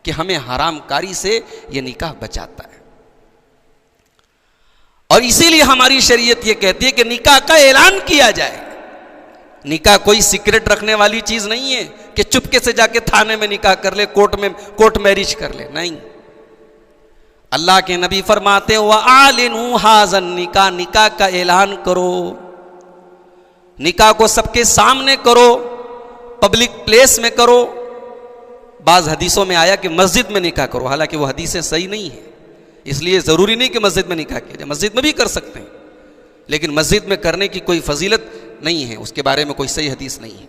کہ ہمیں حرام کاری سے یہ نکاح بچاتا ہے. اور اسی لیے ہماری شریعت یہ کہتی ہے کہ نکاح کا اعلان کیا جائے. نکاح کوئی سیکرٹ رکھنے والی چیز نہیں ہے کہ چپکے سے جا کے تھانے میں نکاح کر لے, کورٹ میرج کر لے. نہیں, اللہ کے نبی فرماتے ہیں وَأَعْلِنُوا هَذَا النِّكَاحَ, نکاح کا اعلان کرو, نکاح کو سب کے سامنے کرو, پبلک پلیس میں کرو. بعض حدیثوں میں آیا کہ مسجد میں نکاح کرو, حالانکہ وہ حدیثیں صحیح نہیں ہیں, اس لیے ضروری نہیں کہ مسجد میں نکاح کیا جائے. مسجد میں بھی کر سکتے ہیں, لیکن مسجد میں کرنے کی کوئی فضیلت نہیں ہے, اس کے بارے میں کوئی صحیح حدیث نہیں ہے.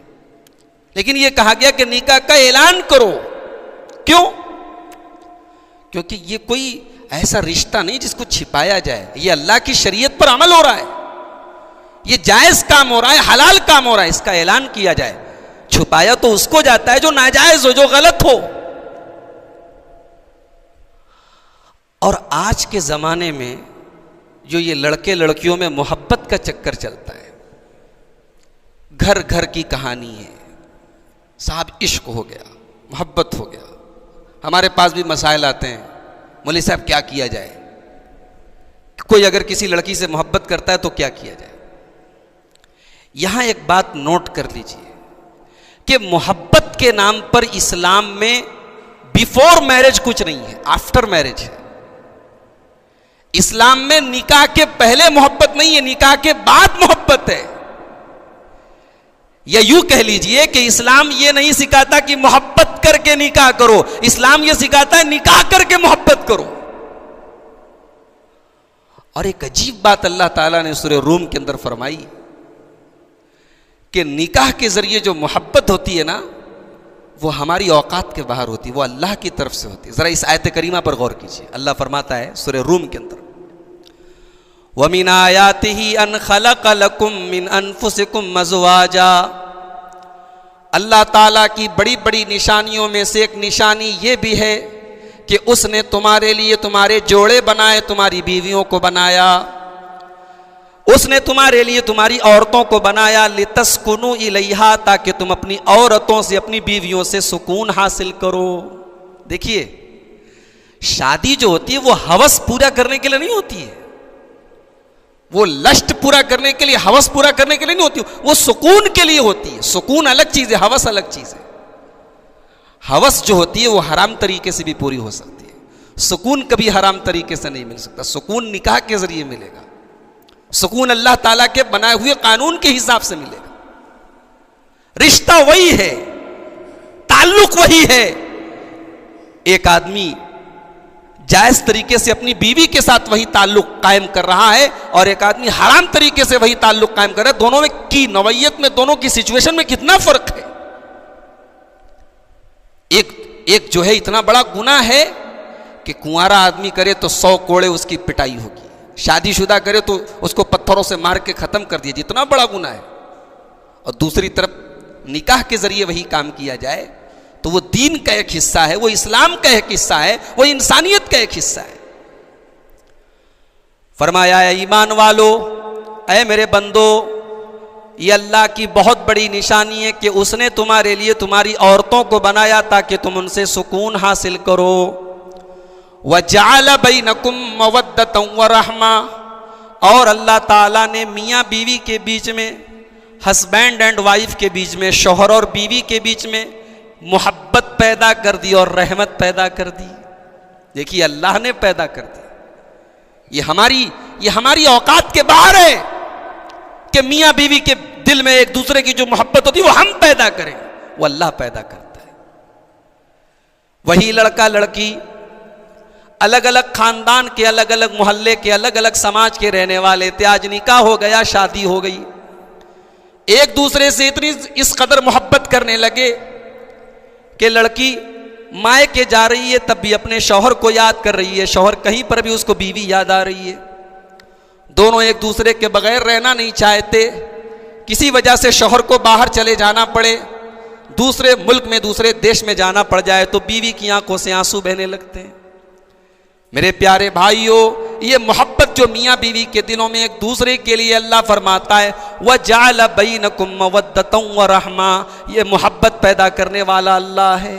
لیکن یہ کہا گیا کہ نکاح کا اعلان کرو. کیوں؟ کیونکہ یہ کوئی ایسا رشتہ نہیں جس کو چھپایا جائے. یہ اللہ کی شریعت پر عمل ہو رہا ہے, یہ جائز کام ہو رہا ہے, حلال کام ہو رہا ہے, اس کا اعلان کیا جائے. چھپایا تو اس کو جاتا ہے جو ناجائز ہو, جو غلط ہو. اور آج کے زمانے میں جو یہ لڑکے لڑکیوں میں محبت کا چکر چلتا ہے, گھر گھر کی کہانی ہے, صاحب عشق ہو گیا, محبت ہو گیا. ہمارے پاس بھی مسائل آتے ہیں, مولوی صاحب کیا کیا جائے, کوئی اگر کسی لڑکی سے محبت کرتا ہے تو کیا کیا جائے. یہاں ایک بات نوٹ کر لیجئے کہ محبت کے نام پر اسلام میں بیفور میرج کچھ نہیں ہے, آفٹر میرج ہے. اسلام میں نکاح کے پہلے محبت نہیں ہے, نکاح کے بعد محبت ہے. یا یوں کہہ لیجئے کہ اسلام یہ نہیں سکھاتا کہ محبت کر کے نکاح کرو, اسلام یہ سکھاتا ہے نکاح کر کے محبت کرو. اور ایک عجیب بات اللہ تعالیٰ نے سورہ روم کے اندر فرمائی کہ نکاح کے ذریعے جو محبت ہوتی ہے نا, وہ ہماری اوقات کے باہر ہوتی ہے, وہ اللہ کی طرف سے ہوتی ہے. ذرا اس آیت کریمہ پر غور کیجیے. اللہ فرماتا ہے سورہ روم کے اندر وَمِنْ آيَاتِهِ أَنْ خَلَقَ لَكُم مِّنْ أَنفُسِكُمْ أَزْوَاجًا, اللہ تعالیٰ کی بڑی بڑی نشانیوں میں سے ایک نشانی یہ بھی ہے کہ اس نے تمہارے لیے تمہارے جوڑے بنائے, تمہاری بیویوں کو بنایا. اس نے تمہارے لیے تمہاری عورتوں کو بنایا لِتَسْكُنُوا إِلَيْهَا, تاکہ تم اپنی عورتوں سے, اپنی بیویوں سے سکون حاصل کرو. دیکھیے, شادی جو ہوتی ہے وہ ہوس پورا کرنے کے لیے نہیں ہوتی ہے, وہ لشٹ پورا کرنے کے لیے, ہوس پورا کرنے کے لیے نہیں ہوتی, وہ سکون کے لیے ہوتی ہے. سکون الگ چیز ہے, ہوس الگ چیز ہے. ہوس جو ہوتی ہے وہ حرام طریقے سے بھی پوری ہو سکتی ہے, سکون کبھی حرام طریقے سے نہیں مل سکتا. سکون نکاح کے ذریعے ملے گا, سکون اللہ تعالیٰ کے بنائے ہوئے قانون کے حساب سے ملے گا. رشتہ وہی ہے, تعلق وہی ہے. ایک آدمی جائز طریقے سے اپنی بیوی کے ساتھ وہی تعلق قائم کر رہا ہے, اور ایک آدمی حرام طریقے سے وہی تعلق قائم کر رہا ہے. دونوں میں کی نوعیت میں, دونوں کی سچویشن میں کتنا فرق ہے. ایک جو ہے اتنا بڑا گناہ ہے کہ کنوارا آدمی کرے تو 100 کوڑے اس کی پٹائی ہوگی, شادی شدہ کرے تو اس کو پتھروں سے مار کے ختم کر دیا, جتنا بڑا گناہ ہے. اور دوسری طرف نکاح کے ذریعے وہی کام کیا جائے تو وہ دین کا ایک حصہ ہے, وہ اسلام کا ایک حصہ ہے, وہ انسانیت کا ایک حصہ ہے. فرمایا اے ایمان والو, اے میرے بندو, یہ اللہ کی بہت بڑی نشانی ہے کہ اس نے تمہارے لیے تمہاری عورتوں کو بنایا تاکہ تم ان سے سکون حاصل کرو. وَجَعَلَ بَيْنَكُمْ مَوَدَّةً وَرَحْمَةً, اور اللہ تعالیٰ نے میاں بیوی کے بیچ میں, ہسبینڈ اینڈ وائف کے بیچ میں, شوہر اور بیوی کے بیچ میں محبت پیدا کر دی اور رحمت پیدا کر دی. دیکھیے, اللہ نے پیدا کر دی. یہ ہماری اوقات کے باہر ہے کہ میاں بیوی کے دل میں ایک دوسرے کی جو محبت ہوتی ہے وہ ہم پیدا کریں, وہ اللہ پیدا کرتا ہے. وہی لڑکا لڑکی الگ الگ خاندان کے, الگ الگ محلے کے, الگ الگ سماج کے رہنے والے تھے. آج نکاح ہو گیا, شادی ہو گئی, ایک دوسرے سے اتنی اس قدر محبت کرنے لگے کہ لڑکی مائکے جا رہی ہے تب بھی اپنے شوہر کو یاد کر رہی ہے, شوہر کہیں پر بھی اس کو بیوی یاد آ رہی ہے. دونوں ایک دوسرے کے بغیر رہنا نہیں چاہتے. کسی وجہ سے شوہر کو باہر چلے جانا پڑے, دوسرے ملک میں, دوسرے دیش میں جانا پڑ جائے تو بیوی کی آنکھوں سے آنسو بہنے لگتے ہیں. میرے پیارے بھائیوں, یہ محبت جو میاں بیوی کے دلوں میں ایک دوسرے کے لیے اللہ فرماتا ہے وَجَعَلَ بَيْنَكُمْ مَوَدَّةً وَرَحْمَةً, یہ محبت پیدا کرنے والا اللہ ہے.